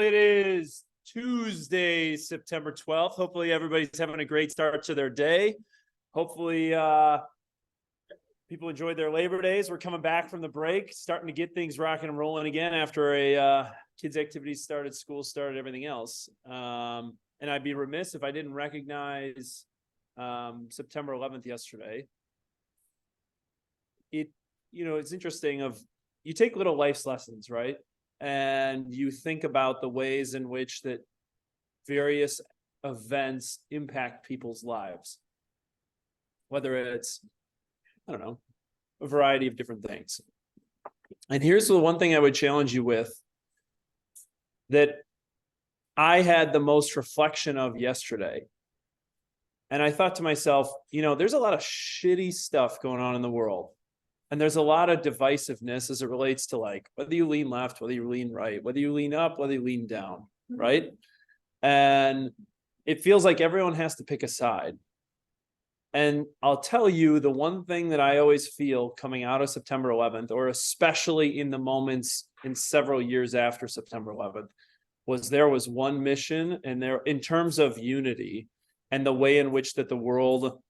It is Tuesday, September 12th. Hopefully everybody's having a great start to their day. Hopefully people enjoyed their Labor Days. We're coming back from the break, starting to get things rocking and rolling again after a kids' activities started, school started, everything else. And I'd be remiss if I didn't recognize September 11th yesterday. It's interesting you take little life's lessons, right? And you think about the ways in which that various events impact people's lives, whether it's, I don't know, a variety of different things. And here's the one thing I would challenge you with that I had the most reflection of yesterday. And I thought to myself, there's a lot of shitty stuff going on in the world. And there's a lot of divisiveness as it relates to whether you lean left, whether you lean right, whether you lean up, whether you lean down, right? And it feels like everyone has to pick a side. And I'll tell you, the one thing that I always feel coming out of September 11th, or especially in the moments in several years after September 11th, was there was one mission, and there, in terms of unity and the way in which that the world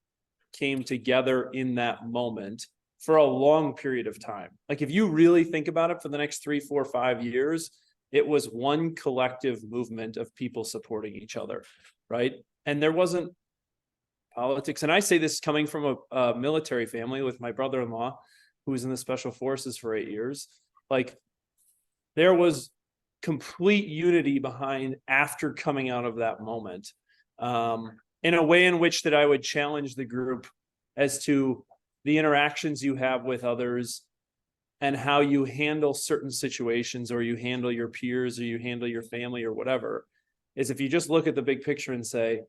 came together in that moment, for a long period of time. If you really think about it, for the next 3, 4, 5 years, it was one collective movement of people supporting each other, right? And there wasn't politics. And I say this coming from a military family with my brother-in-law, who was in the special forces for 8 years. There was complete unity behind after coming out of that moment, in a way in which that I would challenge the group as to the interactions you have with others and how you handle certain situations, or you handle your peers, or you handle your family, or whatever, is if you just look at the big picture and say,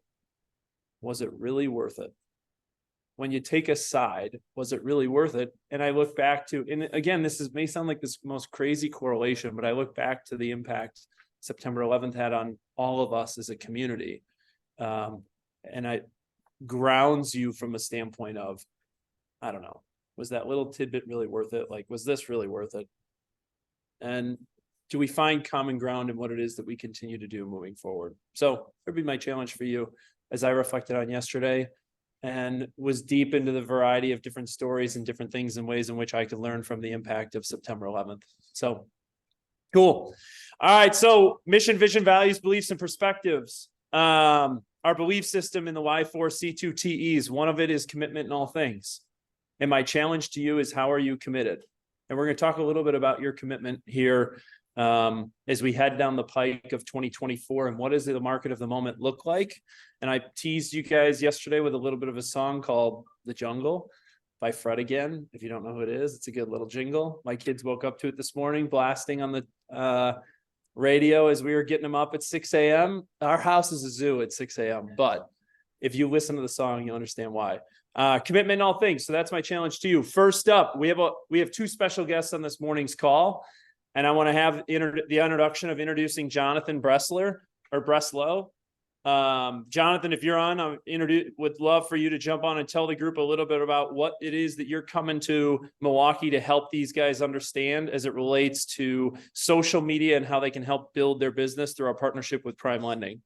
was it really worth it? When you take a side, was it really worth it? And I look back to, and again, may sound like this most crazy correlation, but I look back to the impact September 11th had on all of us as a community. And it grounds you from a standpoint of, I don't know, was that little tidbit really worth it? Was this really worth it? And do we find common ground in what it is that we continue to do moving forward? So that'd be my challenge for you as I reflected on yesterday and was deep into the variety of different stories and different things and ways in which I could learn from the impact of September 11th. So cool. All right. So mission, vision, values, beliefs, and perspectives. Our belief system in the Y4C2TEs, one of it is commitment in all things. And my challenge to you is, how are you committed? And we're going to talk a little bit about your commitment here as we head down the pike of 2024, and what does the market of the moment look like? And I teased you guys yesterday with a little bit of a song called The Jungle by Fred again. If you don't know who it is, it's a good little jingle. My kids woke up to it this morning, blasting on the radio as we were getting them up at 6 a.m. Our house is a zoo at 6 a.m., but if you listen to the song, you'll understand why. Commitment in all things. So that's my challenge to you. First up, we have 2 special guests on this morning's call, and I want to have the introduction of introducing Jonathan Breslow. Jonathan, if you're on, I would love for you to jump on and tell the group a little bit about what it is that you're coming to Milwaukee to help these guys understand as it relates to social media and how they can help build their business through our partnership with Prime Lending.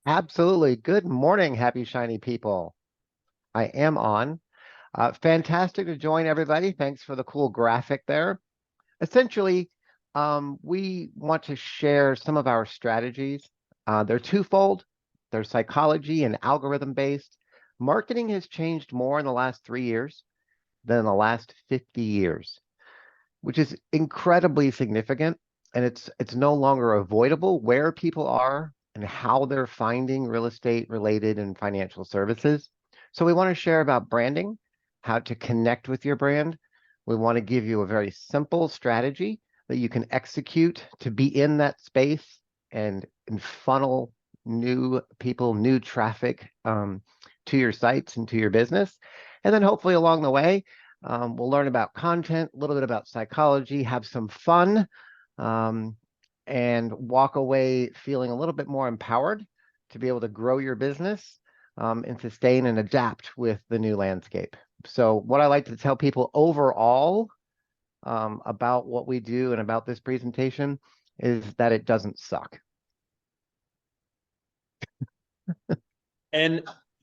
Absolutely. Good morning, happy shiny people. I am on. Fantastic to join everybody. Thanks for the cool graphic there. Essentially, we want to share some of our strategies. They're twofold. They're psychology and algorithm based. Marketing has changed more in the last 3 years than in the last 50 years, which is incredibly significant. And it's no longer avoidable where people are and how they're finding real estate related and financial services. So we want to share about branding, how to connect with your brand. We want to give you a very simple strategy that you can execute to be in that space and funnel new people, new traffic to your sites and to your business. And then hopefully along the way, we'll learn about content, a little bit about psychology, have some fun, and walk away feeling a little bit more empowered to be able to grow your business and sustain and adapt with the new landscape. So what I like to tell people overall about what we do and about this presentation is that it doesn't suck. And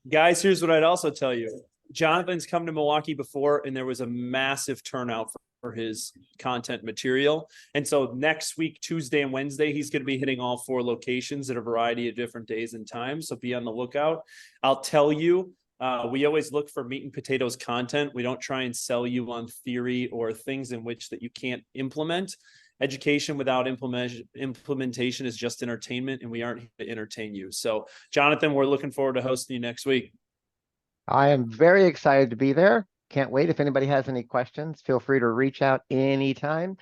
guys, here's what I'd also tell you. Jonathan's come to Milwaukee before, and there was a massive turnout for his content material. And so next week, Tuesday and Wednesday, he's going to be hitting all 4 locations at a variety of different days and times. So be on the lookout. I'll tell you, we always look for meat and potatoes content. We don't try and sell you on theory or things in which that you can't implement. Education without implementation is just entertainment, and we aren't here to entertain you. So, Jonathan, we're looking forward to hosting you next week. I am very excited to be there. Can't wait. If anybody has any questions, feel free to reach out anytime.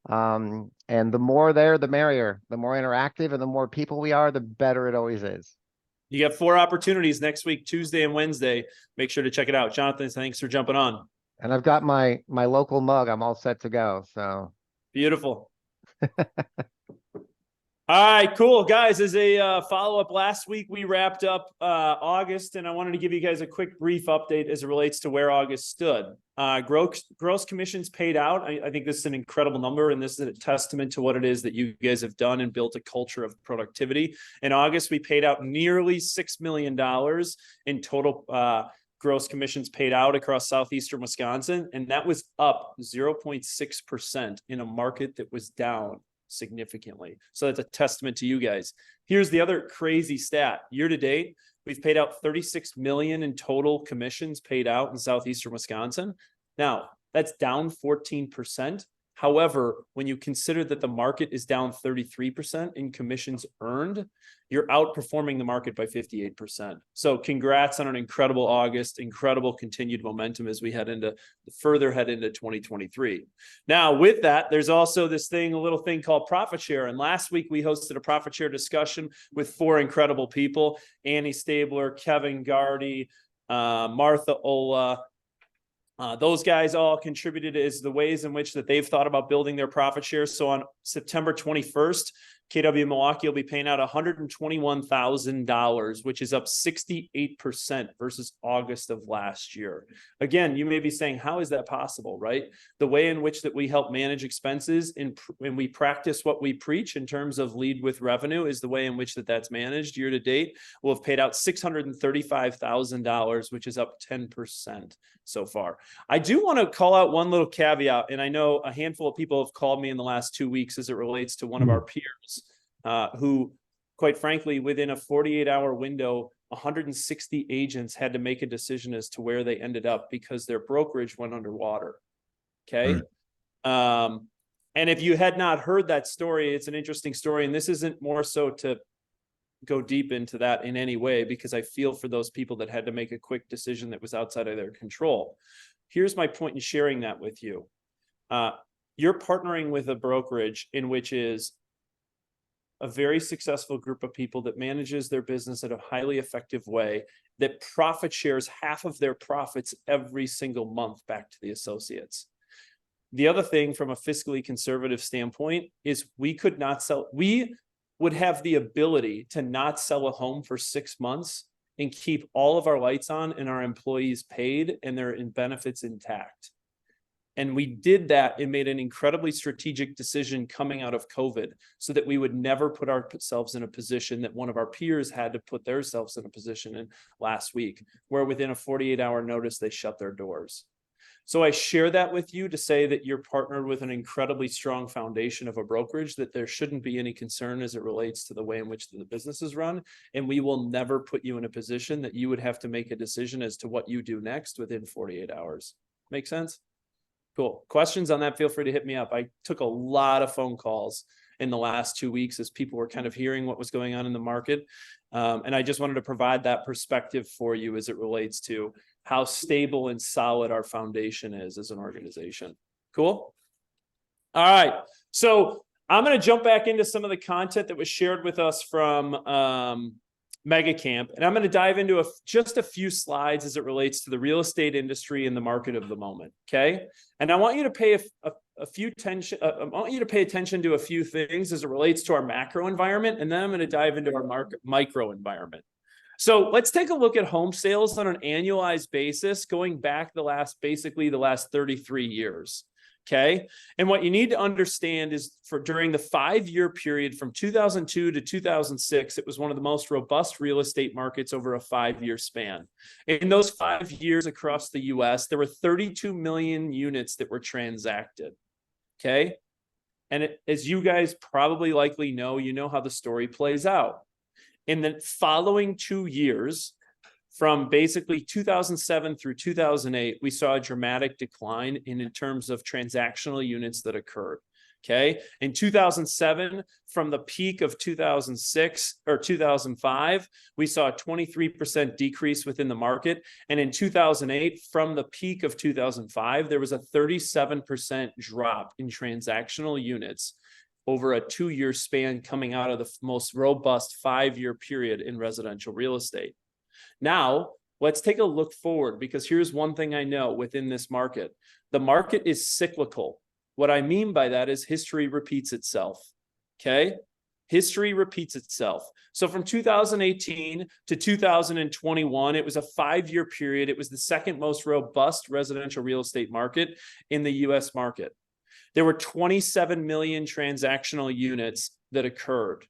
And the more there, the merrier. The more interactive and the more people we are, the better it always is. You got 4 opportunities next week, Tuesday and Wednesday. Make sure to check it out. Jonathan, thanks for jumping on. And I've got my local mug. I'm all set to go. So beautiful. All right, cool. Guys, as a follow-up, last week we wrapped up August, and I wanted to give you guys a quick brief update as it relates to where August stood. Gross commissions paid out. I think this is an incredible number, and this is a testament to what it is that you guys have done and built a culture of productivity. In August, we paid out nearly $6 million in total gross commissions paid out across southeastern Wisconsin, and that was up 0.6% in a market that was down significantly. So that's a testament to you guys. Here's the other crazy stat. Year to date, we've paid out $36 million in total commissions paid out in southeastern Wisconsin. Now, that's down 14%. However, when you consider that the market is down 33% in commissions earned, you're outperforming the market by 58%. So congrats on an incredible August, incredible continued momentum as we further head into 2023. Now, with that, there's also this thing, a little thing called profit share. And last week we hosted a profit share discussion with 4 incredible people: Annie Stabler, Kevin Gardy, Martha Ola. Those guys all contributed as the ways in which that they've thought about building their profit shares. So on September 21st, KW Milwaukee will be paying out $121,000, which is up 68% versus August of last year. Again, you may be saying, how is that possible, right? The way in which that we help manage expenses and we practice what we preach in terms of lead with revenue is the way in which that's managed. Year to date, we'll have paid out $635,000, which is up 10% so far. I do want to call out one little caveat, and I know a handful of people have called me in the last 2 weeks as it relates to one of our peers who, quite frankly, within a 48-hour window, 160 agents had to make a decision as to where they ended up because their brokerage went underwater. Okay. And if you had not heard that story, it's an interesting story. And this isn't more so to go deep into that in any way, because I feel for those people that had to make a quick decision that was outside of their control. Here's my point in sharing that with you. You're partnering with a brokerage in which is a very successful group of people that manages their business in a highly effective way, that profit shares half of their profits every single month back to the associates. The other thing from a fiscally conservative standpoint is we would have the ability to not sell a home for 6 months and keep all of our lights on and our employees paid and their benefits intact. And we did that and made an incredibly strategic decision coming out of COVID so that we would never put ourselves in a position that one of our peers had to put themselves in a position in last week, where within a 48-hour notice, they shut their doors. So I share that with you to say that you're partnered with an incredibly strong foundation of a brokerage, that there shouldn't be any concern as it relates to the way in which the business is run. And we will never put you in a position that you would have to make a decision as to what you do next within 48 hours. Make sense? Cool. Questions on that, feel free to hit me up. I took a lot of phone calls in the last 2 weeks as people were kind of hearing what was going on in the market. And I just wanted to provide that perspective for you as it relates to how stable and solid our foundation is as an organization. Cool. All right. So I'm going to jump back into some of the content that was shared with us from MegaCamp, and I'm going to dive into just a few slides as it relates to the real estate industry and the market of the moment. Okay. And I want you to pay I want you to pay attention to a few things as it relates to our macro environment, and then I'm going to dive into our micro environment. So let's take a look at home sales on an annualized basis, going back basically the last 33 years. Okay. And what you need to understand is during the 5-year period from 2002 to 2006, it was one of the most robust real estate markets over a 5-year span. In those 5 years across the US, there were 32 million units that were transacted. Okay. And as you guys probably likely know, you know how the story plays out. In the following 2 years, from basically 2007 through 2008, we saw a dramatic decline in terms of transactional units that occurred. Okay. In 2007, from the peak of 2006 or 2005, we saw a 23% decrease within the market. And in 2008, from the peak of 2005, there was a 37% drop in transactional units over a 2-year span coming out of the most robust 5-year period in residential real estate. Now, let's take a look forward, because here's one thing I know within this market. The market is cyclical. What I mean by that is history repeats itself. Okay? History repeats itself. So from 2018 to 2021, it was a 5-year period. It was the second most robust residential real estate market in the US market. There were 27 million transactional units that occurred.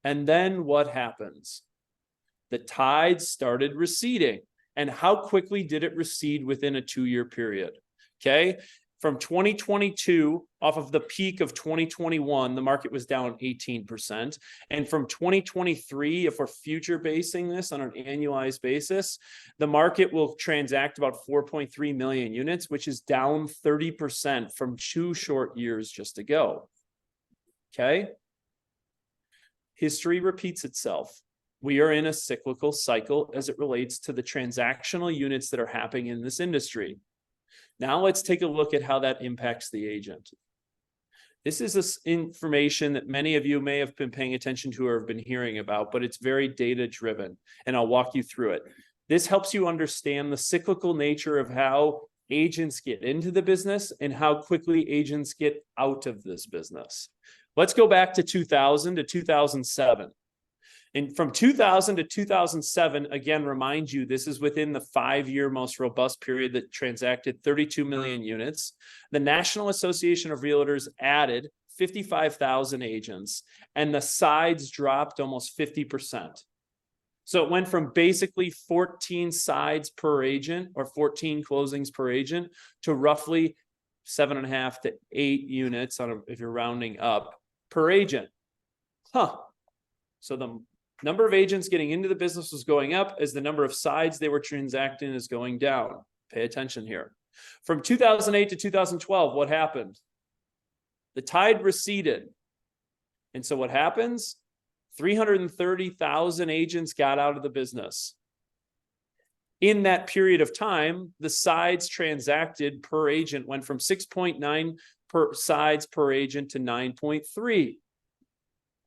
And then what happens? The tide started receding. And how quickly did it recede within a 2-year period? Okay. From 2022, off of the peak of 2021, the market was down 18%. And from 2023, if we're future basing this on an annualized basis, the market will transact about 4.3 million units, which is down 30% from 2 short years just ago. Okay. History repeats itself. We are in a cyclical cycle as it relates to the transactional units that are happening in this industry. Now let's take a look at how that impacts the agent. This is this information that many of you may have been paying attention to or have been hearing about, but it's very data driven, and I'll walk you through it. This helps you understand the cyclical nature of how agents get into the business and how quickly agents get out of this business. Let's go back to 2000 to 2007. And from 2000 to 2007, again, remind you, this is within the 5-year most robust period that transacted 32 million units. The National Association of Realtors added 55,000 agents, and the sides dropped almost 50%. So it went from basically 14 sides per agent or 14 closings per agent to roughly 7.5 to 8 units, if you're rounding up, per agent. So the number of agents getting into the business was going up as the number of sides they were transacting is going down. Pay attention here. From 2008 to 2012, what happened? The tide receded. And so what happens? 330,000 agents got out of the business. In that period of time, the sides transacted per agent went from 6.9 sides per agent to 9.3.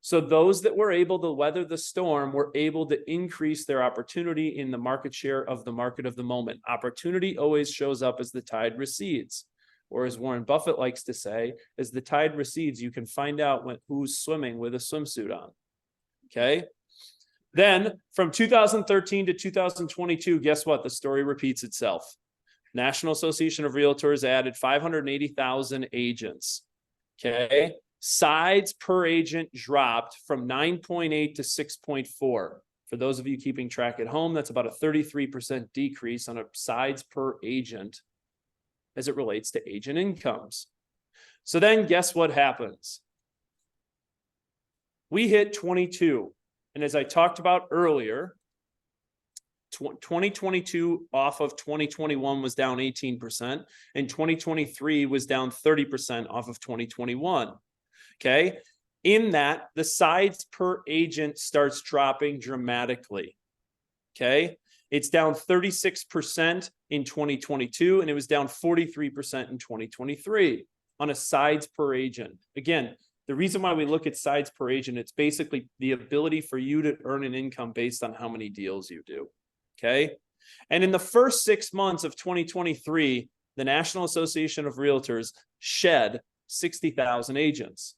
So those that were able to weather the storm were able to increase their opportunity in the market share of the market of the moment. Opportunity always shows up as the tide recedes. Or as Warren Buffett likes to say, as the tide recedes, you can find out who's swimming with a swimsuit on. Okay. Then from 2013 to 2022, guess what? The story repeats itself. National Association of Realtors added 580,000 agents. Okay. Sides per agent dropped from 9.8 to 6.4. For those of you keeping track at home, that's about a 33% decrease on a sides per agent as it relates to agent incomes. So then guess what happens? We hit 22. And as I talked about earlier, 2022 off of 2021 was down 18%, and 2023 was down 30% off of 2021. Okay. In that, the sides per agent starts dropping dramatically. Okay. It's down 36% in 2022, and it was down 43% in 2023 on a sides per agent. Again, the reason why we look at sides per agent, it's basically the ability for you to earn an income based on how many deals you do. Okay. And in the first 6 months of 2023, the National Association of Realtors shed 60,000 agents.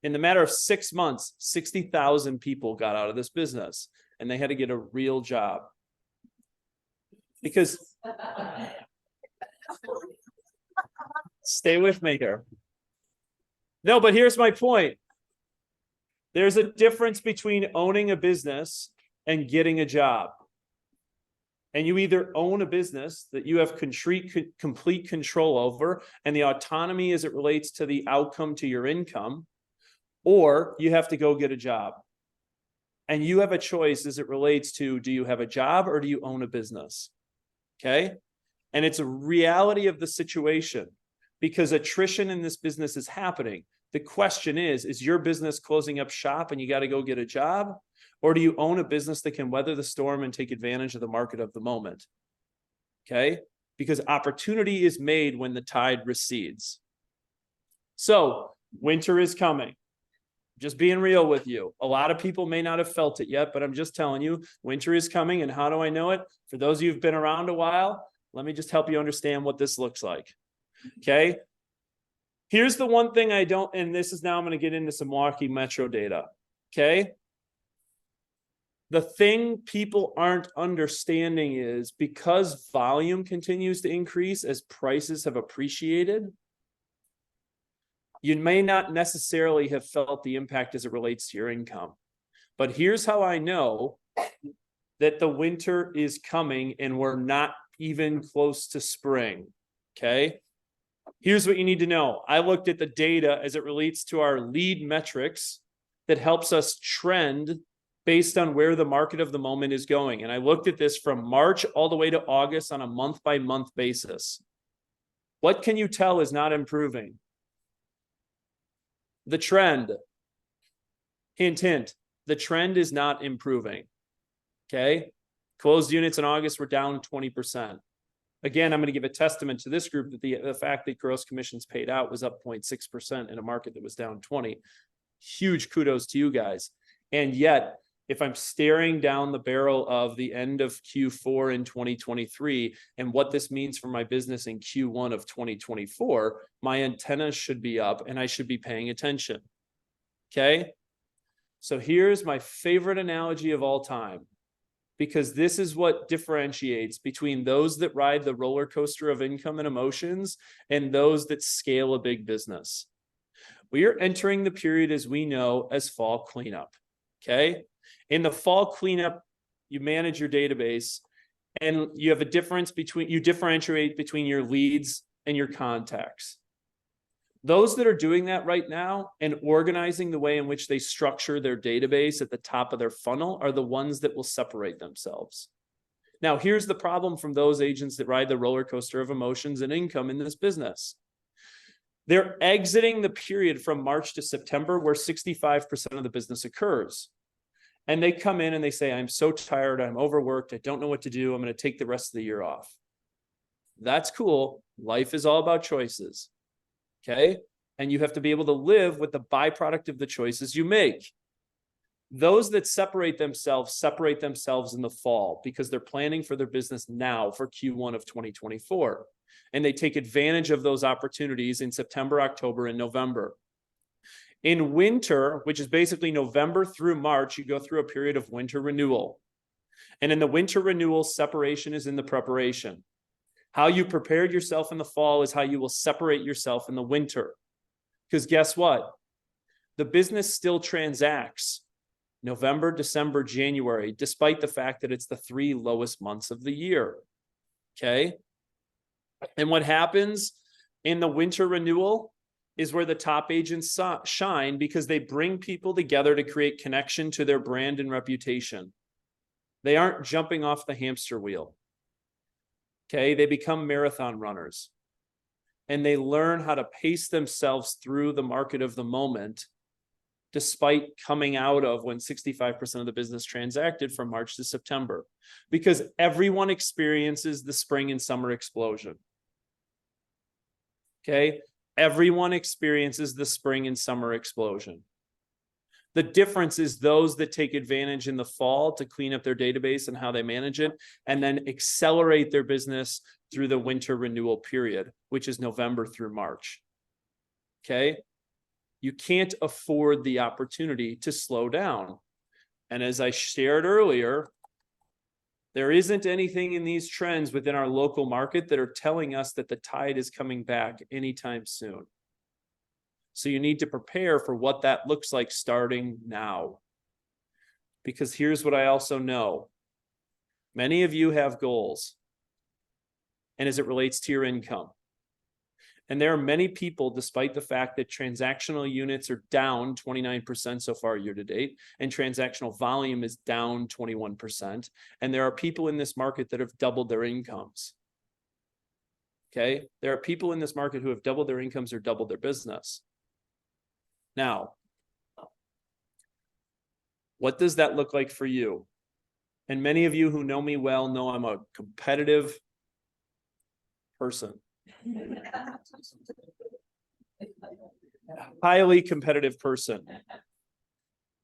In the matter of 6 months, 60,000 people got out of this business, and they had to get a real job. Because Stay with me here. No, but here's my point. There's a difference between owning a business and getting a job. And you either own a business that you have complete control over and the autonomy as it relates to the outcome to your income, or you have to go get a job. And you have a choice as it relates to, do you have a job or do you own a business? Okay. And it's a reality of the situation because attrition in this business is happening. The question is your business closing up shop and you got to go get a job? Or do you own a business that can weather the storm and take advantage of the market of the moment? Okay. Because opportunity is made when the tide recedes. So winter is coming. Just being real with you. A lot of people may not have felt it yet, but I'm just telling you, winter is coming. And how do I know it? For those of you who've been around a while, let me just help you understand what this looks like. Okay. Here's the one thing I don't, and this is now I'm going to get into some Milwaukee Metro data. Okay. The thing people aren't understanding is because volume continues to increase as prices have appreciated, you may not necessarily have felt the impact as it relates to your income. But here's how I know that the winter is coming and we're not even close to spring. Okay. Here's what you need to know. I looked at the data as it relates to our lead metrics that helps us trend based on where the market of the moment is going. And I looked at this from March all the way to August on a month-by-month basis. What can you tell is not improving? The trend. Hint, hint. The trend is not improving. Okay. Closed units in August were down 20%. Again, I'm going to give a testament to this group that the fact that gross commissions paid out was up 0.6% in a market that was down 20. Huge kudos to you guys. And yet, if I'm staring down the barrel of the end of Q4 in 2023 and what this means for my business in Q1 of 2024, my antennas should be up and I should be paying attention. Okay. So here's my favorite analogy of all time, because this is what differentiates between those that ride the roller coaster of income and emotions and those that scale a big business. We are entering the period, as we know, as fall cleanup. Okay. In the fall cleanup, you manage your database and you have a difference between, you differentiate between your leads and your contacts. Those that are doing that right now and organizing the way in which they structure their database at the top of their funnel are the ones that will separate themselves. Now, here's the problem from those agents that ride the roller coaster of emotions and income in this business. They're exiting the period from March to September where 65% of the business occurs. And they come in and they say, I'm so tired, I'm overworked, I don't know what to do, I'm going to take the rest of the year off. That's cool. Life is all about choices. Okay. And you have to be able to live with the byproduct of the choices you make. Those that separate themselves in the fall because they're planning for their business now for Q1 of 2024. And they take advantage of those opportunities in September, October, and November. In winter, which is basically November through March, you go through a period of winter renewal. And in the winter renewal, separation is in the preparation. How you prepared yourself in the fall is how you will separate yourself in the winter. Because guess what? The business still transacts November, December, January, despite the fact that it's the 3 lowest months of the year. Okay. And what happens in the winter renewal is where the top agents shine because they bring people together to create connection to their brand and reputation. They aren't jumping off the hamster wheel. Okay, they become marathon runners and they learn how to pace themselves through the market of the moment, despite coming out of when 65% of the business transacted from March to September, because everyone experiences the spring and summer explosion. Okay, everyone experiences the spring and summer explosion. The difference is those that take advantage in the fall to clean up their database and how they manage it, and then accelerate their business through the winter renewal period, which is November through March. Okay. You can't afford the opportunity to slow down. And as I shared earlier, There isn't anything in these trends within our local market that are telling us that the tide is coming back anytime soon. So you need to prepare for what that looks like starting now. Because here's what I also know. Many of you have goals, and as it relates to your income. And there are many people, despite the fact that transactional units are down 29% so far year to date, and transactional volume is down 21%. And there are people in this market that have doubled their incomes. Okay. There are people in this market who have doubled their incomes or doubled their business. Now, what does that look like for you? And many of you who know me well know I'm a competitive person. Highly competitive person.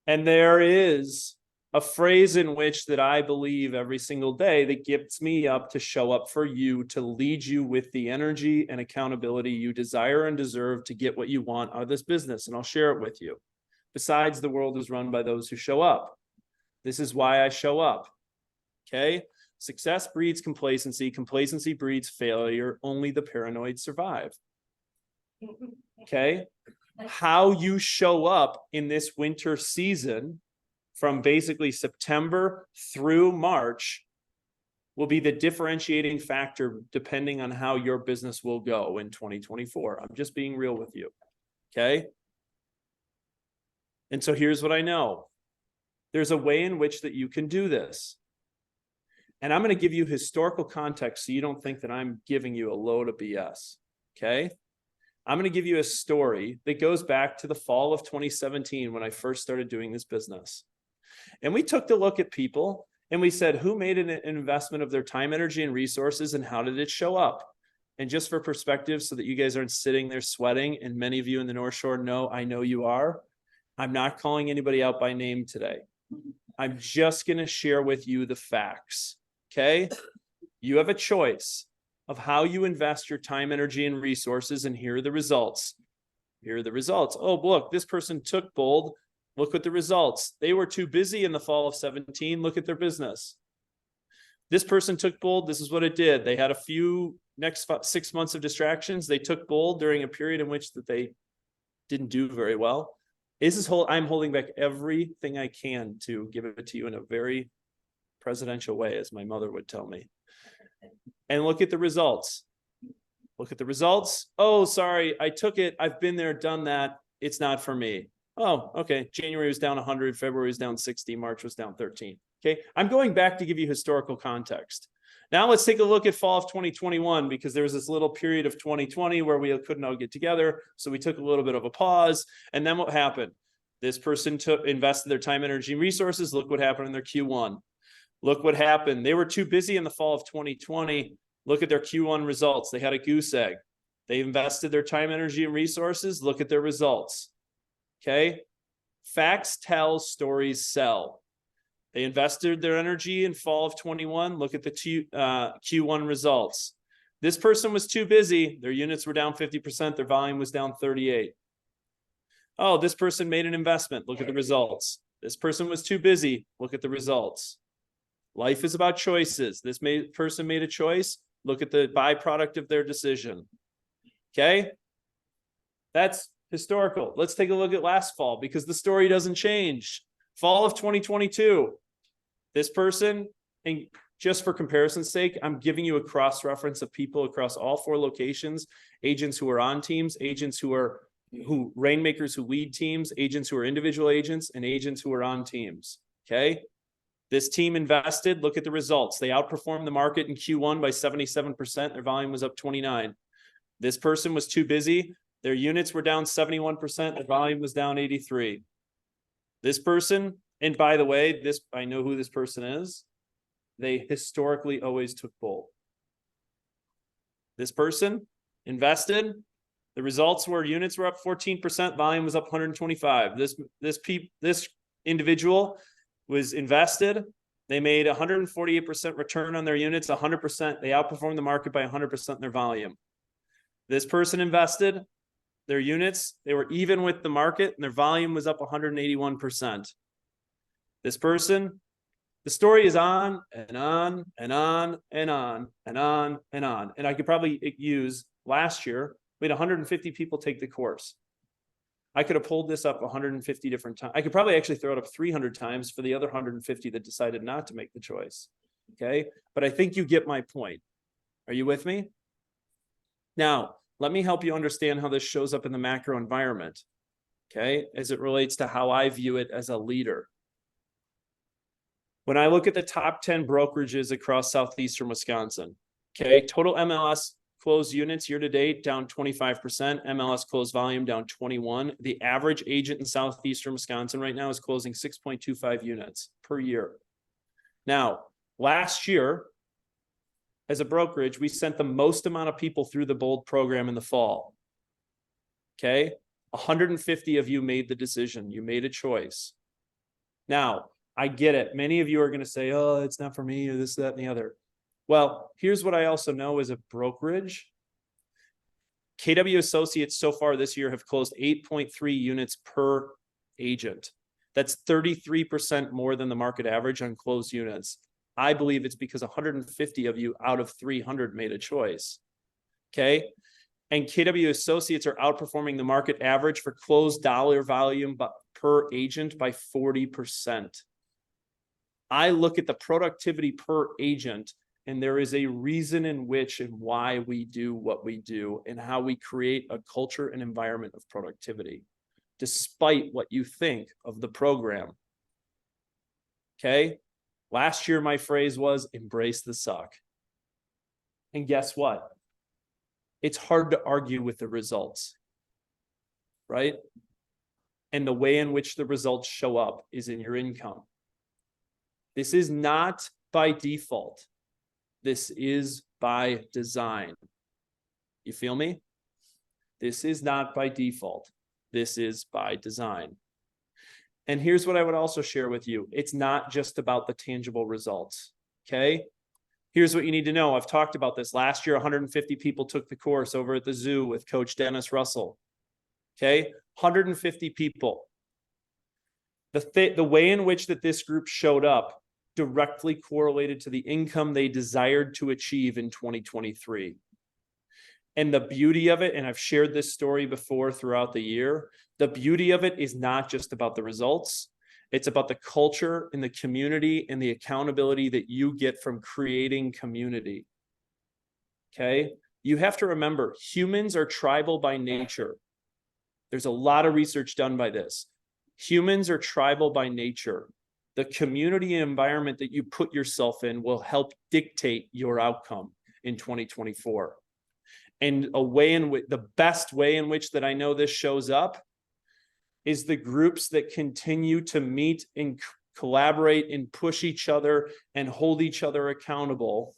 And there is a phrase in which that I believe every single day that gets me up to show up for you, to lead you with the energy and accountability you desire and deserve to get what you want out of this business. And I'll share it with you. Besides, the world is run by those who show up. This is why I show up. Okay. Success breeds complacency. Complacency breeds failure. Only the paranoid survive. Okay. How you show up in this winter season from basically September through March will be the differentiating factor depending on how your business will go in 2024. I'm just being real with you. Okay. And so here's what I know. There's a way in which that you can do this. And I'm going to give you historical context so you don't think that I'm giving you a load of BS. Okay. I'm going to give you a story that goes back to the fall of 2017 when I first started doing this business. And we took the look at people and we said, who made an investment of their time, energy, and resources, and how did it show up? And just for perspective, so that you guys aren't sitting there sweating, and many of you in the North Shore know, I know you are. I'm not calling anybody out by name today. I'm just going to share with you the facts. Okay. You have a choice of how you invest your time, energy, and resources. And here are the results. Here are the results. Oh, look, this person took bold. Look at the results. They were too busy in the fall of 17. Look at their business. This person took bold. This is what it did. They had a few next 6 months of distractions. They took bold during a period in which that they didn't do very well. I'm holding back everything I can to give it to you in a very presidential way, as my mother would tell me. And look at the results. Look at the results. Oh, sorry, I took it. I've been there, done that. It's not for me. Oh, okay. January was down 100. February was down 60. March was down 13. Okay. I'm going back to give you historical context. Now let's take a look at fall of 2021, because there was this little period of 2020 where we couldn't all get together. So we took a little bit of a pause. And then what happened? This person invested their time, energy, and resources. Look what happened in their Q1. Look what happened. They were too busy in the fall of 2020. Look at their Q1 results. They had a goose egg. They invested their time, energy, and resources. Look at their results. Okay. Facts tell, stories sell. They invested their energy in fall of 21. Look at the Q1 results. This person was too busy. Their units were down 50%. Their volume was down 38. Oh, this person made an investment. Look at the results. This person was too busy. Look at the results. Life is about choices. This person made a choice. Look at the byproduct of their decision. Okay. That's historical. Let's take a look at last fall, because the story doesn't change. Fall of 2022. This person, and just for comparison's sake, I'm giving you a cross-reference of people across all 4 locations, agents who are on teams, agents who rainmakers who lead teams, agents who are individual agents, and agents who are on teams. Okay. This team invested. Look at the results. They outperformed the market in Q1 by 77%. Their volume was up 29. This person was too busy. Their units were down 71%. Their volume was down 83. This person, and by the way, I know who this person is. They historically always took bold. This person invested. The results were units were up 14%. Volume was up 125. This individual was invested. They made 148% return on their units, 100%. They outperformed the market by 100% in their volume. This person invested their units. They were even with the market and their volume was up 181%. This person, The story is on and on and on and on and on and on. And I could probably use last year, we had 150 people take the course. I could have pulled this up 150 different times. I could probably actually throw it up 300 times for the other 150 that decided not to make the choice. Okay. But I think you get my point. Are you with me? Now, let me help you understand how this shows up in the macro environment. Okay. As it relates to how I view it as a leader. When I look at the top 10 brokerages across Southeastern Wisconsin, okay, total MLS closed units year to date down 25%, MLS closed volume down 21. The average agent in Southeastern Wisconsin right now is closing 6.25 units per year. Now, last year, as a brokerage, we sent the most amount of people through the BOLD program in the fall. Okay, 150 of you made the decision. You made a choice. Now, I get it. Many of you are going to say, oh, it's not for me or this, that, and the other. Well, here's what I also know as a brokerage. KW Associates so far this year have closed 8.3 units per agent. That's 33% more than the market average on closed units. I believe it's because 150 of you out of 300 made a choice. Okay. And KW Associates are outperforming the market average for closed dollar volume per agent by 40%. I look at the productivity per agent, and there is a reason in which and why we do what we do and how we create a culture and environment of productivity, despite what you think of the program. Okay. Last year, my phrase was embrace the suck. And guess what? It's hard to argue with the results, right? And the way in which the results show up is in your income. This is not by default. This is by design. You feel me? This is not by default. This is by design. And here's what I would also share with you. It's not just about the tangible results, okay? Here's what you need to know. I've talked about this. Last year, 150 people took the course over at the zoo with Coach Dennis Russell, okay? 150 people. The way in which that this group showed up directly correlated to the income they desired to achieve in 2023. And the beauty of it, and I've shared this story before throughout the year, the beauty of it is not just about the results. It's about the culture and the community and the accountability that you get from creating community. Okay? You have to remember, humans are tribal by nature. There's a lot of research done by this. Humans are tribal by nature. The community and environment that you put yourself in will help dictate your outcome in 2024. And a way in which, the best way in which that I know this shows up is the groups that continue to meet and collaborate and push each other and hold each other accountable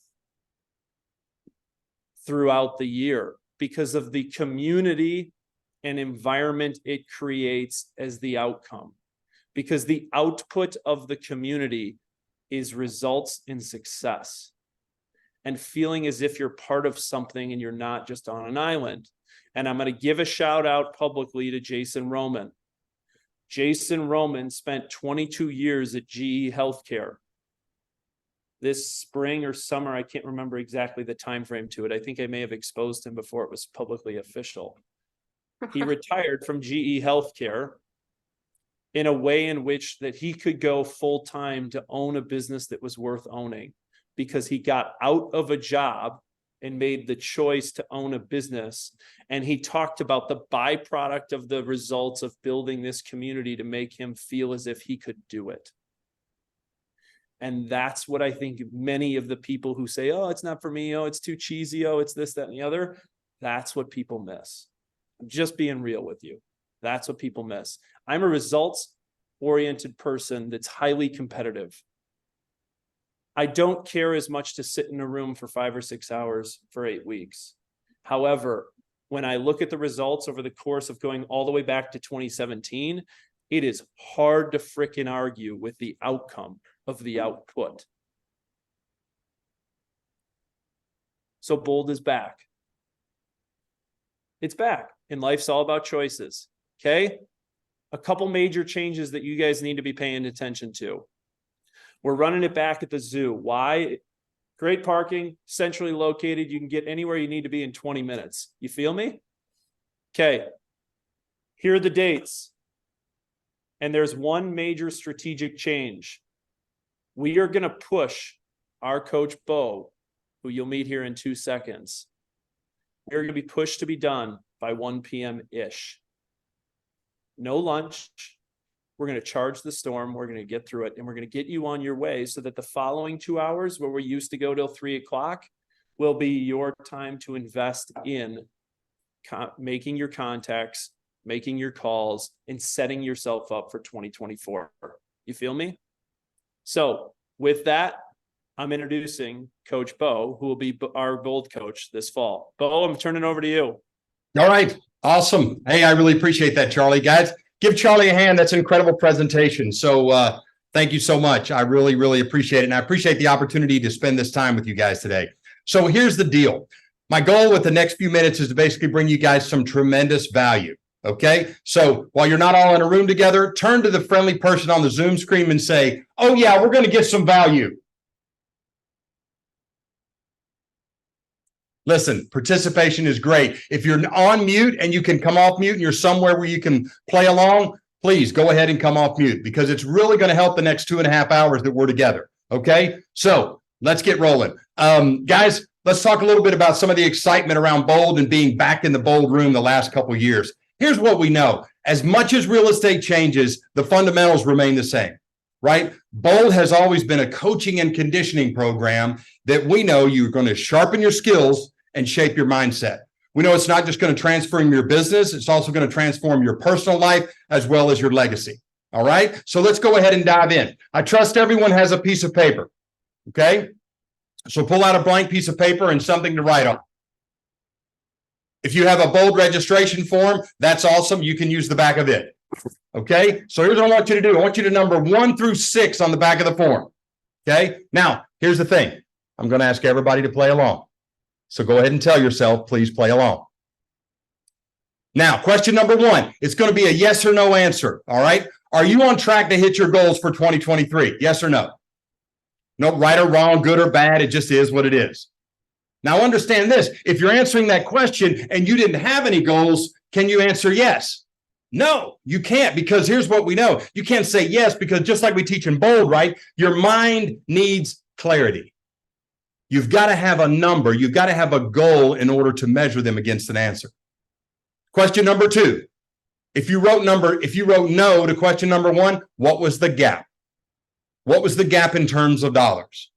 throughout the year because of the community and environment it creates as the outcome. Because the output of the community is results in success and feeling as if you're part of something and you're not just on an island. And I'm going to give a shout out publicly to Jason Roman. Jason Roman spent 22 years at GE Healthcare. This spring or summer, I can't remember exactly the time frame to it. I think I may have exposed him before it was publicly official. He retired from GE Healthcare in a way in which that he could go full time to own a business that was worth owning because he got out of a job and made the choice to own a business. And he talked about the byproduct of the results of building this community to make him feel as if he could do it. And that's what I think many of the people who say, oh, it's not for me. Oh, it's too cheesy. Oh, it's this, that, and the other. That's what people miss. I'm just being real with you. That's what people miss. I'm a results-oriented person that's highly competitive. I don't care as much to sit in a room for 5 or 6 hours for 8 weeks. However, when I look at the results over the course of going all the way back to 2017, it is hard to frickin' argue with the outcome of the output. So BOLD is back. It's back, and life's all about choices. Okay? A couple major changes that you guys need to be paying attention to. We're running it back at the zoo. Why? Great parking, centrally located. You can get anywhere you need to be in 20 minutes. You feel me? Okay. Here are the dates. And there's one major strategic change. We are going to push our coach Bo, who you'll meet here in 2 seconds. We're going to be pushed to be done by 1 p.m.-ish. No lunch. We're going to charge the storm. We're going to get through it, and we're going to get you on your way so that the following 2 hours, where we used to go till 3 o'clock, will be your time to invest in making your contacts, making your calls, and setting yourself up for 2024. You feel me? So with that, I'm introducing Coach Bo, who will be our Bold coach this fall. Bo, I'm turning it over to you. All right. Awesome. Hey, I really appreciate that, Charlie. Guys, give Charlie a hand. That's an incredible presentation. So thank you so much. I really, really appreciate it. And I appreciate the opportunity to spend this time with you guys today. So here's the deal. My goal with the next few minutes is to basically bring you guys some tremendous value. Okay. So while you're not all in a room together, turn to the friendly person on the Zoom screen and say, oh yeah, we're going to get some value. Listen, participation is great. If you're on mute and you can come off mute and you're somewhere where you can play along, please go ahead and come off mute, because it's really going to help the next 2.5 hours that we're together. Okay. So let's get rolling. Guys, let's talk a little bit about some of the excitement around Bold and being back in the Bold room the last couple of years. Here's what we know. As much as real estate changes, the fundamentals remain the same, right? Bold has always been a coaching and conditioning program that we know you're going to sharpen your skills and shape your mindset. We know it's not just going to transform your business, it's also going to transform your personal life as well as your legacy. All right, so let's go ahead and dive in. I trust everyone has a piece of paper. Okay, so pull out a blank piece of paper and something to write on. If you have a Bold registration form, that's awesome. You can use the back of it. Okay, so here's what I want you to do. I want you to number 1 through 6 on the back of the form. Okay, now here's the thing. I'm going to ask everybody to play along. So go ahead and tell yourself, please play along. Now, question number 1, it's going to be a yes or no answer. All right. Are you on track to hit your goals for 2023? Yes or no? No right or wrong, good or bad. It just is what it is. Now, understand this. If you're answering that question and you didn't have any goals, can you answer yes? No, you can't, because here's what we know. You can't say yes, because just like we teach in Bold, right? Your mind needs clarity. You've got to have a number. You've got to have a goal in order to measure them against an answer. Question number 2. If you wrote no to question number 1, what was the gap? What was the gap in terms of dollars?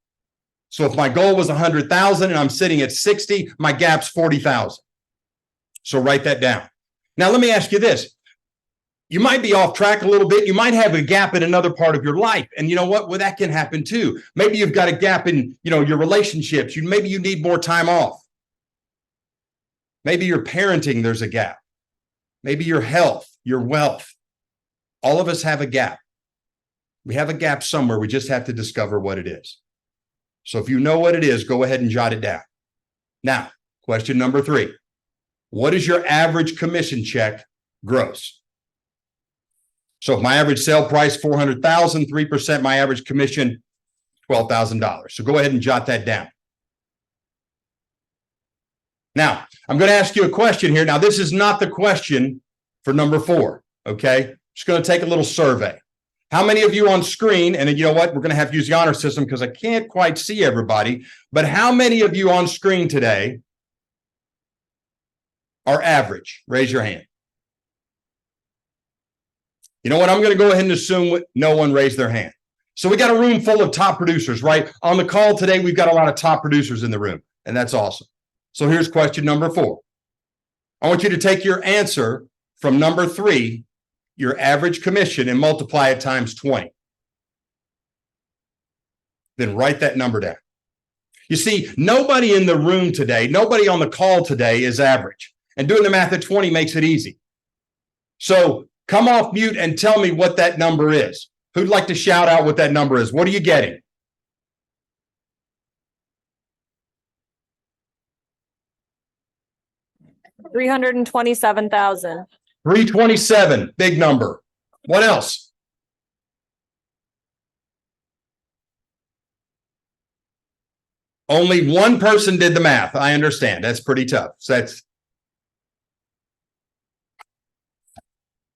So if my goal was 100,000 and I'm sitting at 60, my gap's 40,000. So write that down. Now, let me ask you this. You might be off track a little bit. You might have a gap in another part of your life. And you know what? Well, that can happen too. Maybe you've got a gap in, your relationships. Maybe you need more time off. Maybe your parenting, there's a gap. Maybe your health, your wealth. All of us have a gap. We have a gap somewhere. We just have to discover what it is. So if you know what it is, go ahead and jot it down. Now, question number 3. What is your average commission check gross? So if my average sale price, 400,000, 3%, my average commission, $12,000. So go ahead and jot that down. Now, I'm going to ask you a question here. Now, this is not the question for number 4. Okay. Just going to take a little survey. How many of you on screen, and you know what? We're going to have to use the honor system because I can't quite see everybody, but how many of you on screen today are average? Raise your hand. You know what? I'm going to go ahead and assume no one raised their hand. So we got a room full of top producers, right? On the call today, we've got a lot of top producers in the room, and that's awesome. So here's question number 4. I want you to take your answer from number 3, your average commission, and multiply it times 20. Then write that number down. You see, nobody in the room today, nobody on the call today is average. And doing the math at 20 makes it easy. So come off mute and tell me what that number is. Who'd like to shout out what that number is? What are you getting? $327,000. 327, big number. What else? Only one person did the math. I understand. That's pretty tough. So that's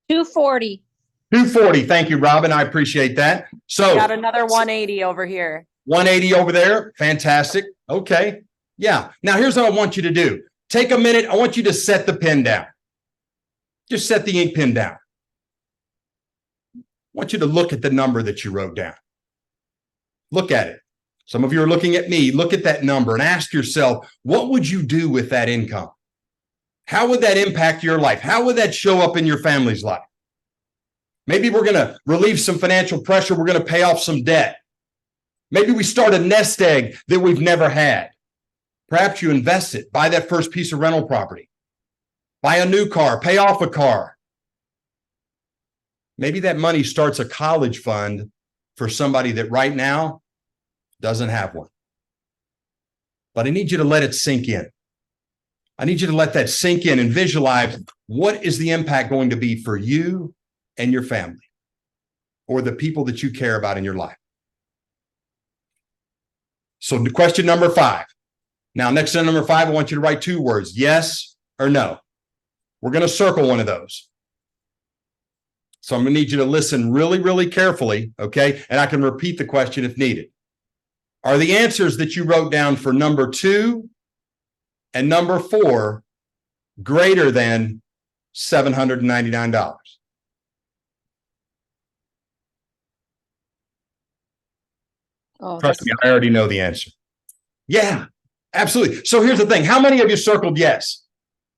240. 240. Thank you, Robin. I appreciate that. So Got another 180 over here. 180 over there. Fantastic. Okay. Yeah. Now here's what I want you to do. Take a minute. I want you to set the pen down. Just set the ink pen down. I want you to look at the number that you wrote down. Look at it. Some of you are looking at me. Look at that number and ask yourself, what would you do with that income? How would that impact your life? How would that show up in your family's life? Maybe we're going to relieve some financial pressure. We're going to pay off some debt. Maybe we start a nest egg that we've never had. Perhaps you invest it, buy that first piece of rental property, buy a new car, pay off a car. Maybe that money starts a college fund for somebody that right now doesn't have one. But I need you to let it sink in. I need you to let that sink in and visualize what is the impact going to be for you and your family or the people that you care about in your life. So question number 5. Now, next to number 5, I want you to write 2 words, yes or no. We're going to circle one of those. So I'm going to need you to listen really, really carefully, okay? And I can repeat the question if needed. Are the answers that you wrote down for number 2 and number 4 greater than $799? Oh, Trust me, I already know the answer. Yeah, absolutely. So here's the thing. How many of you circled yes?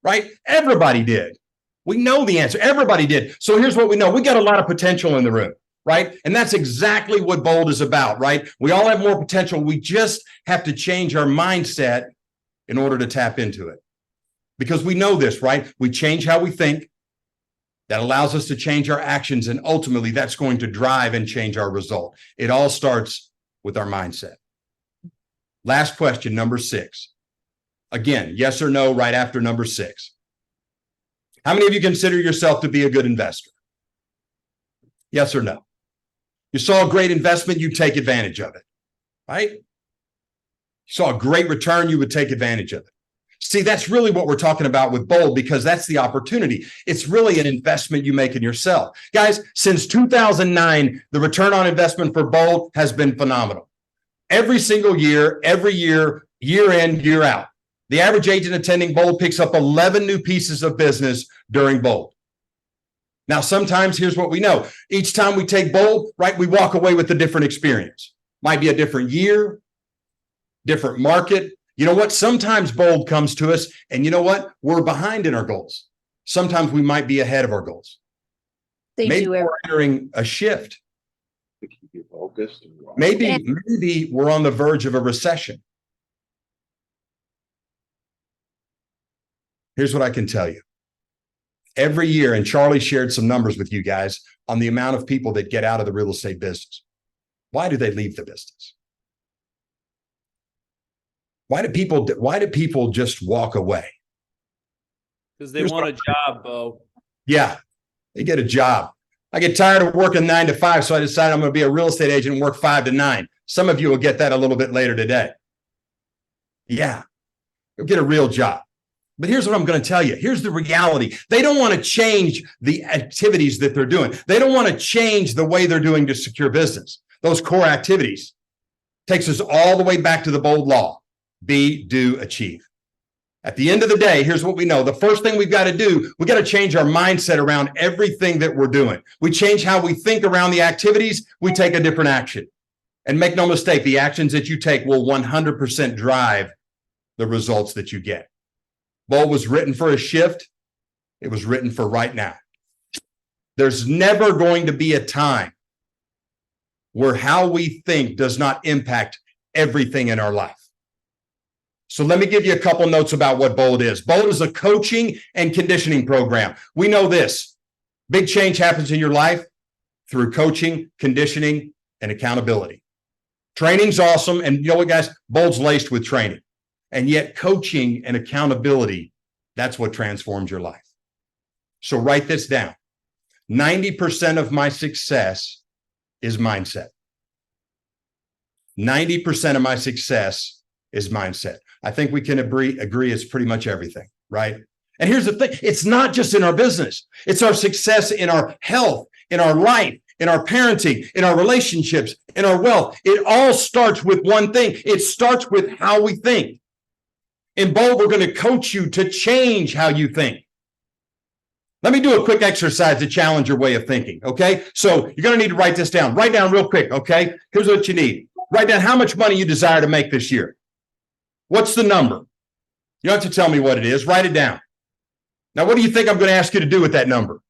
Right? Everybody did. We know the answer. Everybody did. So here's what we know. We got a lot of potential in the room, right? And that's exactly what Bold is about, right? We all have more potential. We just have to change our mindset in order to tap into it. Because we know this, right? We change how we think. That allows us to change our actions. And ultimately, that's going to drive and change our result. It all starts with our mindset. Last question, number 6. Again, yes or no, right after number 6. How many of you consider yourself to be a good investor? Yes or no? You saw a great investment, you take advantage of it, right? You saw a great return, you would take advantage of it. See, that's really what we're talking about with Bold, because that's the opportunity. It's really an investment you make in yourself. Guys, since 2009, the return on investment for Bold has been phenomenal. Every single year, every year, year in, year out. The average agent attending Bold picks up 11 new pieces of business during Bold. Now, sometimes here's what we know. Each time we take Bold, right, we walk away with a different experience. Might be a different year, different market. You know what? Sometimes Bold comes to us, and you know what? We're behind in our goals. Sometimes we might be ahead of our goals. Maybe we're entering a shift. Maybe we're on the verge of a recession. Here's what I can tell you. Every year, and Charlie shared some numbers with you guys on the amount of people that get out of the real estate business. Why do they leave the business? Why do people just walk away? Because they want a job, Bo. Yeah, they get a job. I get tired of working 9 to 5, so I decided I'm going to be a real estate agent and work 5 to 9. Some of you will get that a little bit later today. Yeah, you'll get a real job. But here's what I'm going to tell you. Here's the reality. They don't want to change the activities that they're doing. They don't want to change the way they're doing to secure business. Those core activities takes us all the way back to the Bold law. Be, do, achieve. At the end of the day, here's what we know. The first thing we've got to do, we got to change our mindset around everything that we're doing. We change how we think around the activities. We take a different action. And make no mistake, the actions that you take will 100% drive the results that you get. Bold was written for a shift. It was written for right now. There's never going to be a time where how we think does not impact everything in our life. So let me give you a couple notes about what Bold is. Bold is a coaching and conditioning program. We know this. Big change happens in your life through coaching, conditioning, and accountability. Training's awesome. And you know what, guys? Bold's laced with training. And yet coaching and accountability, that's what transforms your life. So write this down. 90% of my success is mindset. 90% of my success is mindset. I think we can agree it's pretty much everything, right? And here's the thing. It's not just in our business. It's our success in our health, in our life, in our parenting, in our relationships, in our wealth. It all starts with one thing. It starts with how we think. In Bold, we're going to coach you to change how you think. Let me do a quick exercise to challenge your way of thinking, okay? So you're going to need to write this down. Write down real quick, okay? Here's what you need. Write down how much money you desire to make this year. What's the number? You don't have to tell me what it is. Write it down. Now, what do you think I'm going to ask you to do with that number?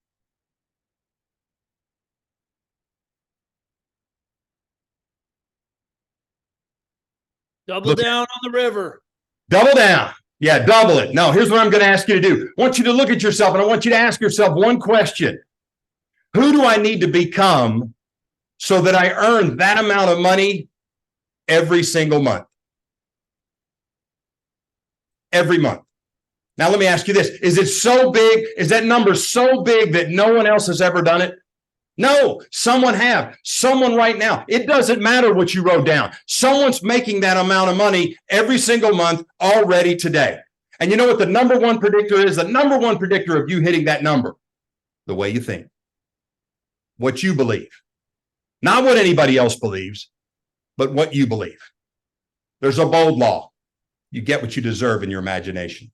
Double Look- down on the river. Double down. Yeah, double it. No, here's what I'm going to ask you to do. I want you to look at yourself and I want you to ask yourself one question. Who do I need to become so that I earn that amount of money every single month? Every month. Now, let me ask you this. Is it so big? Is that number so big that no one else has ever done it? No, someone have. Someone right now. It doesn't matter what you wrote down. Someone's making that amount of money every single month already today. And you know what the number one predictor is? The number one predictor of you hitting that number? The way you think. What you believe. Not what anybody else believes, but what you believe. There's a bold law. You get what you deserve in your imagination.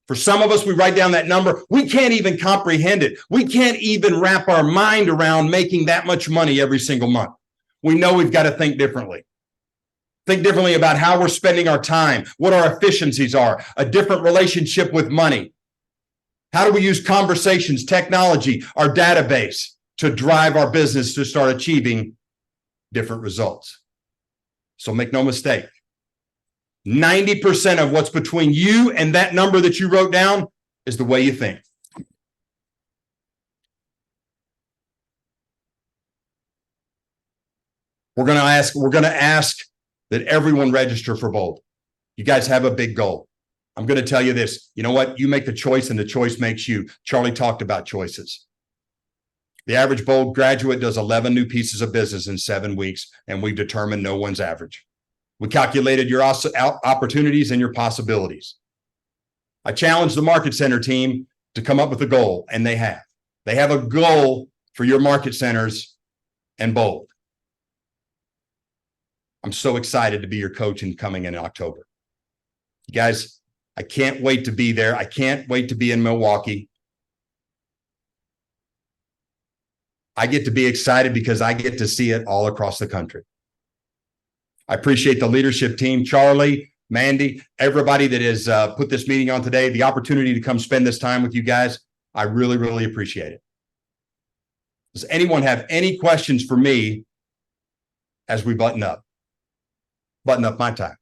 For some of us, we write down that number. We can't even comprehend it. We can't even wrap our mind around making that much money every single month. We know we've got to think differently. Think differently about how we're spending our time, what our efficiencies are, a different relationship with money. How do we use conversations, technology, our database to drive our business to start achieving different results? So make no mistake. 90% of what's between you and that number that you wrote down is the way you think. We're going to ask that everyone register for Bold. You guys have a big goal. I'm going to tell you this. You know what? You make the choice and the choice makes you. Charlie talked about choices. The average Bold graduate does 11 new pieces of business in 7 weeks, and we've determined no one's average. We calculated your opportunities and your possibilities. I challenged the Market Center team to come up with a goal, and they have. They have a goal for your market centers and Bold. I'm so excited to be your coach and coming in October. You guys, I can't wait to be there. I can't wait to be in Milwaukee. I get to be excited because I get to see it all across the country. I appreciate the leadership team, Charlie, Mandy, everybody that has put this meeting on today, the opportunity to come spend this time with you guys. I really, really appreciate it. Does anyone have any questions for me as we button up? Button up my time.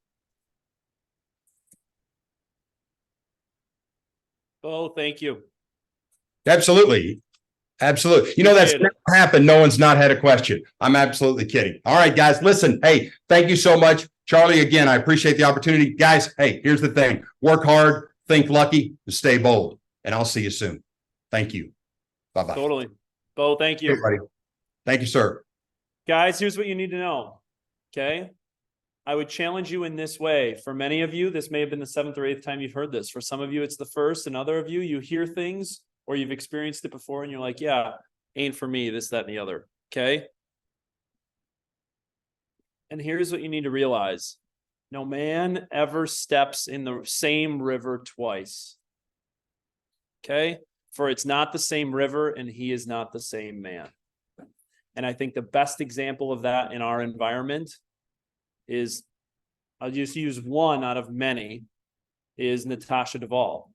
Oh, thank you. Absolutely. Absolutely. You know, that's Appreciate never happened. No one's not had a question. I'm absolutely kidding. All right, guys, listen. Hey, thank you so much. Charlie, again, I appreciate the opportunity. Guys, hey, here's the thing. Work hard, think lucky, and stay bold. And I'll see you soon. Thank you. Bye-bye. Totally. Bo, thank you. Everybody. Thank you, sir. Guys, here's what you need to know. Okay. I would challenge you in this way. For many of you, this may have been the 7th or 8th time you've heard this. For some of you, it's the first, and other of you, you hear things or you've experienced it before and you're like, yeah, ain't for me, this, that, and the other. Okay. And here's what you need to realize. No man ever steps in the same river twice. Okay. For it's not the same river and he is not the same man. And I think the best example of that in our environment is, I'll just use one out of many, is Natasha Duvall.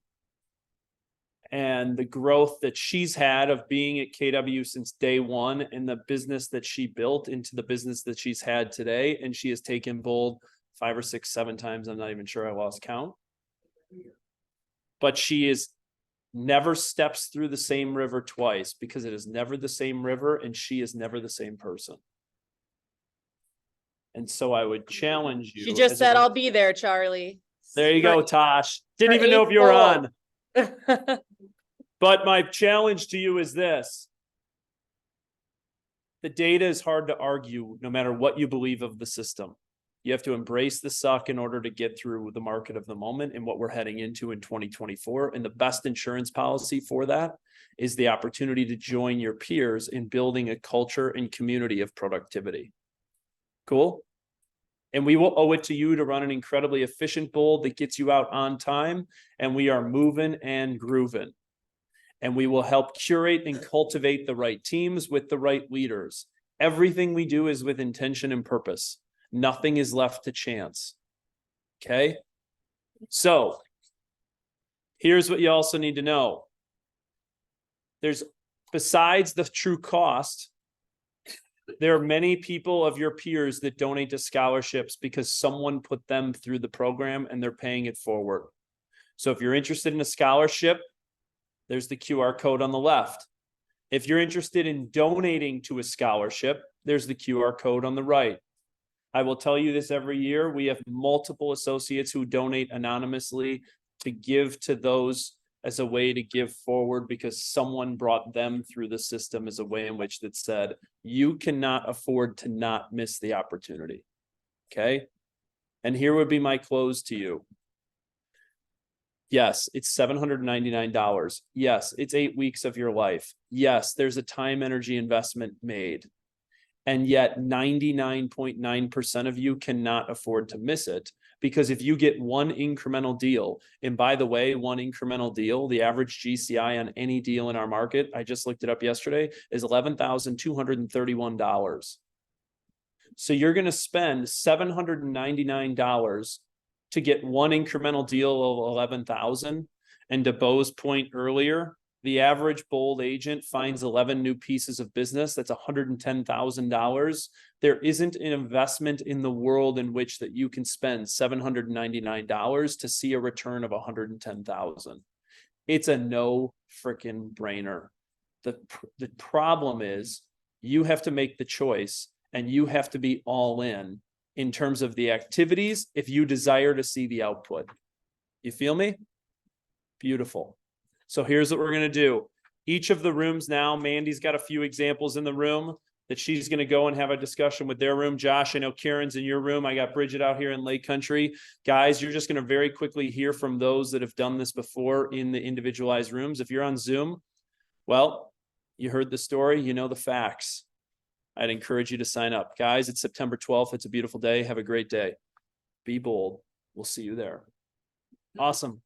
And the growth that she's had of being at KW since day one, and the business that she built into the business that she's had today. And she has taken Bold 5 or 6, 7 times. I'm not even sure, I lost count. But she is never steps through the same river twice, because it is never the same river and she is never the same person. And so I would challenge you. She just as said, a- I'll be there, Charlie. There you go, Tosh. Didn't for even know if you were on. April. But my challenge to you is this. The data is hard to argue no matter what you believe of the system. You have to embrace the suck in order to get through the market of the moment and what we're heading into in 2024. And the best insurance policy for that is the opportunity to join your peers in building a culture and community of productivity. Cool? And we will owe it to you to run an incredibly efficient bold that gets you out on time. And we are moving and grooving. And we will help curate and cultivate the right teams with the right leaders. Everything we do is with intention and purpose. Nothing is left to chance. Okay? So, here's what you also need to know. There's, besides the true cost, there are many people of your peers that donate to scholarships because someone put them through the program and they're paying it forward. So if you're interested in a scholarship, there's the QR code on the left. If you're interested in donating to a scholarship, there's the QR code on the right. I will tell you this every year. We have multiple associates who donate anonymously to give to those as a way to give forward because someone brought them through the system as a way in which that said, you cannot afford to not miss the opportunity. Okay. And here would be my close to you. Yes, it's $799. Yes, it's 8 weeks of your life. Yes, there's a time energy investment made. And yet 99.9% of you cannot afford to miss it. Because if you get one incremental deal, and by the way, one incremental deal, the average GCI on any deal in our market, I just looked it up yesterday, is $11,231. So you're going to spend $799 to get one incremental deal of 11,000. And to Bo's point earlier, the average bold agent finds 11 new pieces of business. That's $110,000. There isn't an investment in the world in which that you can spend $799 to see a return of $110,000. It's a no freaking brainer. The problem is you have to make the choice and you have to be all in terms of the activities if you desire to see the output. You feel me? Beautiful. So here's what we're going to do. Each of the rooms now, Mandy's got a few examples in the room that she's going to go and have a discussion with their room. Josh, I know Karen's in your room. I got Bridget out here in Lake Country. Guys, you're just going to very quickly hear from those that have done this before in the individualized rooms. If you're on Zoom, well, you heard the story, you know the facts. I'd encourage you to sign up. Guys, it's September 12th. It's a beautiful day. Have a great day. Be bold. We'll see you there. Awesome.